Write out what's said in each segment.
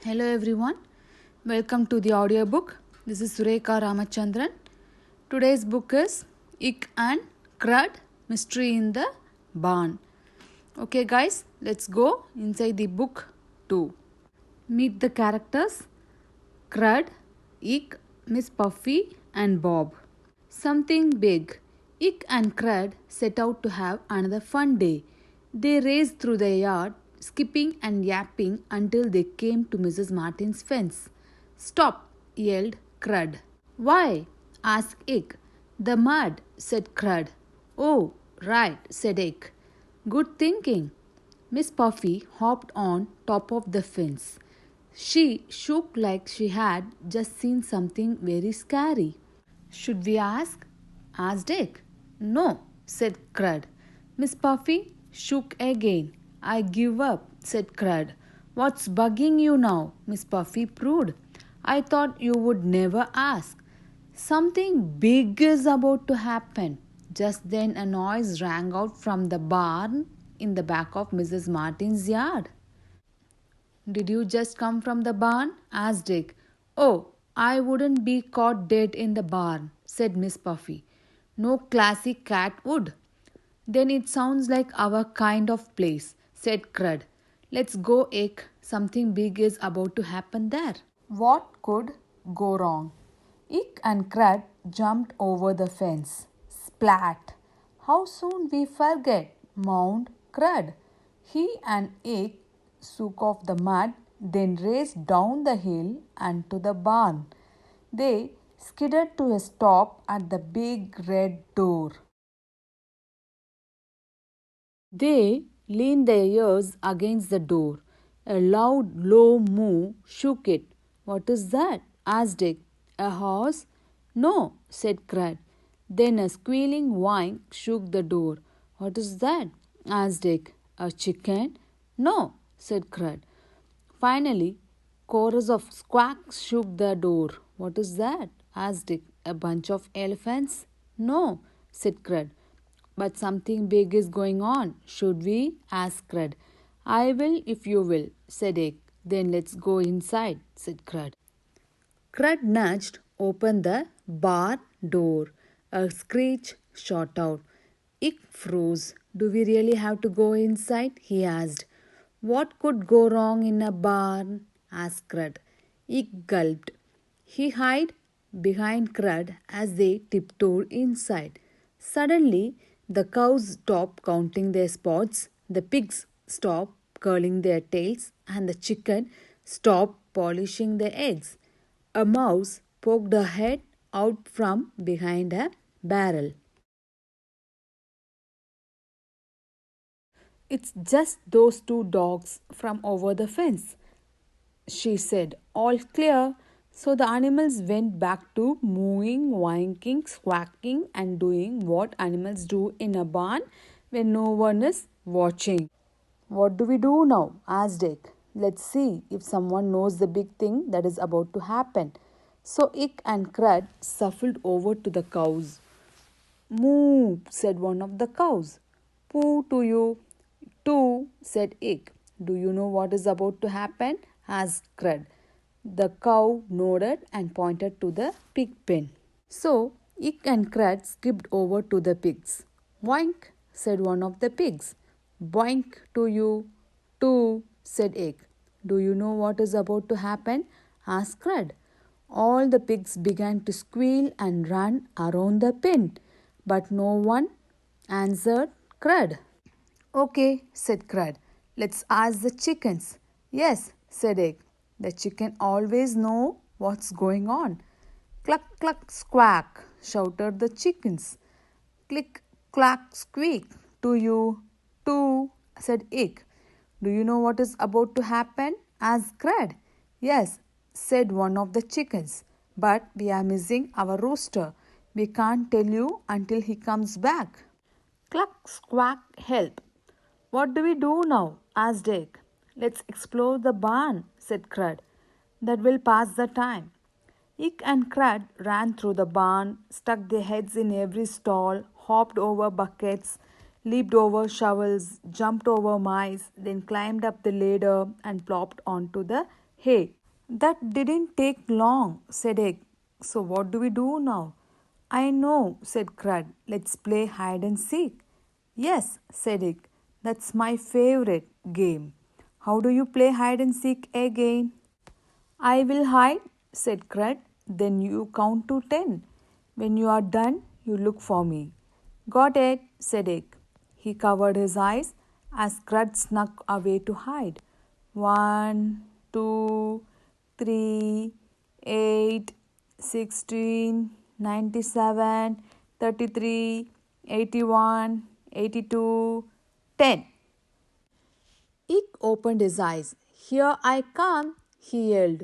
Hello everyone, welcome to the audiobook. This is Sureka Ramachandran. Today's book is Ik and Crud Mystery in the Barn. Okay guys, let's go inside the book too. Meet the characters Crud, Ik, Miss Puffy and Bob. Something big. Ik and Crud set out to have another fun day. They raced through the yard, skipping and yapping until they came to Mrs. Martin's fence. Stop! Yelled Crud. Why? Asked Ik. The mud, said Crud. Oh, right, said Ik. Good thinking. Miss Puffy hopped on top of the fence. She shook like she had just seen something very scary. Should we ask? Asked Dick. No, said Crud. Miss Puffy shook again. I give up, said Crud. What's bugging you now? Miss Puffy proved. I thought you would never ask. Something big is about to happen. Just then a noise rang out from the barn in the back of Mrs. Martin's yard. Did you just come from the barn? Asked Dick. Oh, I wouldn't be caught dead in the barn, said Miss Puffy. No classy cat would. Then it sounds like our kind of place, said Crud. Let's go, Ick. Something big is about to happen there. What could go wrong? Ick and Crud jumped over the fence. Splat! How soon we forget, moaned Crud. He and Ick shook off the mud, then raced down the hill and to the barn. They skidded to a stop at the big red door. They leaned their ears against the door. A loud, low moo shook it. What is that? Asked Dick. A horse? No, said Crud. Then a squealing whine shook the door. What is that? Asked Dick. A chicken? No, said Crud. Finally, chorus of squawks shook the door. What is that? Asked Dick. A bunch of elephants? No, said Crud. But something big is going on. Should we? Asked Crud. I will if you will, said Egg. Then let's go inside, said Crud. Crud nudged open the barn door. A screech shot out. Ick froze. Do we really have to go inside? He asked. What could go wrong in a barn? Asked Crud. Ick gulped. He hid behind Crud as they tiptoed inside. Suddenly, the cows stopped counting their spots, the pigs stopped curling their tails, and the chicken stopped polishing their eggs. A mouse poked her head out from behind a barrel. It's just those two dogs from over the fence, she said. All clear. So the animals went back to mooing, whining, squawking, and doing what animals do in a barn when no one is watching. What do we do now? Asked Dick. Let's see if someone knows the big thing that is about to happen. So Ick and Crud shuffled over to the cows. Moo, said one of the cows. Pooh to you. Too, said Ick. Do you know what is about to happen? Asked Crud. The cow nodded and pointed to the pig pen. So Ick and Crud skipped over to the pigs. Boink, said one of the pigs. Boink to you. Too, said Ick. Do you know what is about to happen? Asked Crud. All the pigs began to squeal and run around the pen, but no one answered Crud. Okay, said Crud. Let's ask the chickens. Yes, said Egg. The chicken always know what's going on. Cluck, cluck, squawk, shouted the chickens. Click, clack, squeak. To you, too, said Egg. Do you know what is about to happen? Asked Crud. Yes, said one of the chickens. But we are missing our rooster. We can't tell you until he comes back. Cluck, squawk, help. What do we do now? Asked Dick. Let's explore the barn, said Crud. That will pass the time. Ick and Crud ran through the barn, stuck their heads in every stall, hopped over buckets, leaped over shovels, jumped over mice, then climbed up the ladder and plopped onto the Hey, that didn't take long, said Egg. So what do we do now? I know, said Crud. Let's play hide and seek. Yes, said Egg. That's my favorite game. How do you play hide and seek again? I will hide, said Crud. Then you count to 10. When you are done, you look for me. Got it, said Egg. He covered his eyes as Crud snuck away to hide. 1, 2, 3, 8, 16, 97, 33, 81, 82, 10. Eek opened his eyes. Here I come, he yelled.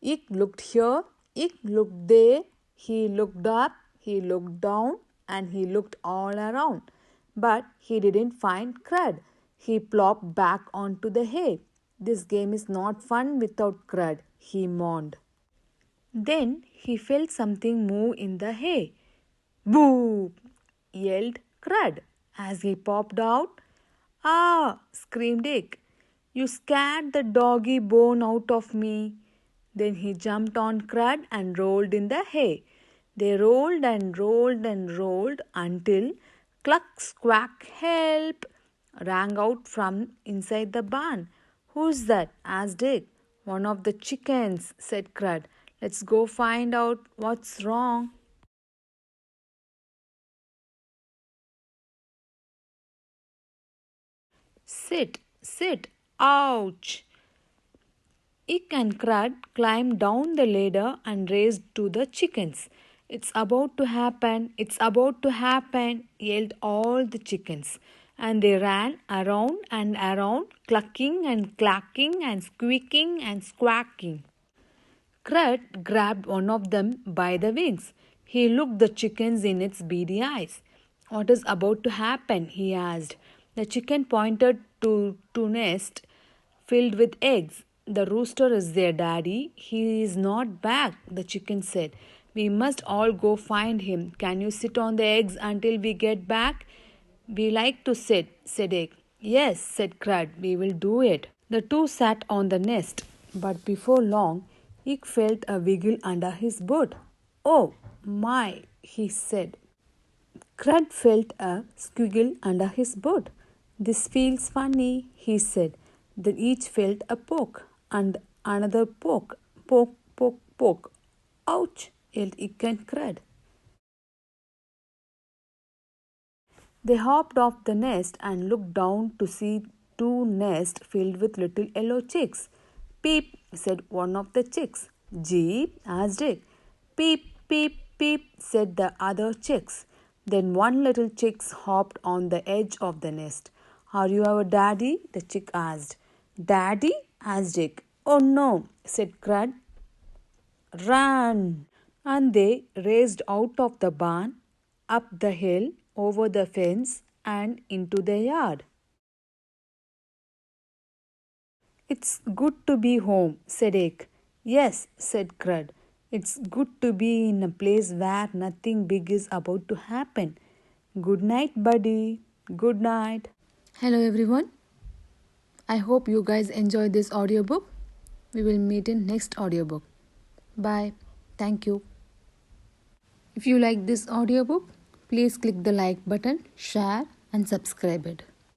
Eek looked here, Eek looked there, he looked up, he looked down, and he looked all around. But he didn't find Crud. He plopped back onto the hay. This game is not fun without Crud, he mourned. Then he felt something move in the hay. Boo! Yelled Crud as he popped out. Ah! Screamed Dick. You scared the doggy bone out of me. Then he jumped on Crud and rolled in the hay. They rolled and rolled and rolled until cluck squawk help rang out from inside the barn. Who's that? Asked Dick. One of the chickens, said Crud. Let's go find out what's wrong. Sit, sit, ouch! Ick and Crud climbed down the ladder and raced to the chickens. It's about to happen, it's about to happen, yelled all the chickens. And they ran around and around, clucking and clacking and squeaking and squawking. Crud grabbed one of them by the wings. He looked the chickens in its beady eyes. What is about to happen? He asked. The chicken pointed to nest filled with eggs. The rooster is there, Daddy. He is not back, the chicken said. We must all go find him. Can you sit on the eggs until we get back? We like to sit, said Egg. Yes, said Crud, we will do it. The two sat on the nest, but before long, Egg felt a wiggle under his boot. Oh, my, he said. Crud felt a squiggle under his boot. This feels funny, he said. Then each felt a poke and another poke. Poke, poke, poke. Ouch, yelled Ick and Crud. They hopped off the nest and looked down to see two nests filled with little yellow chicks. Peep, said one of the chicks. Jeep, asked Dick. Peep, peep, peep, said the other chicks. Then one little chick hopped on the edge of the nest. Are you our daddy? The chick asked. Daddy? asked Dick. Oh no, said Crud. Run! And they raced out of the barn, up the hill, over the fence, and into the yard. It's good to be home, said Egg. Yes, said Crud. It's good to be in a place where nothing big is about to happen. Good night, buddy. Good night. Hello, everyone. I hope you guys enjoyed this audiobook. We will meet in next audiobook. Bye. Thank you. If you like this audiobook, please click the like button, share and subscribe it.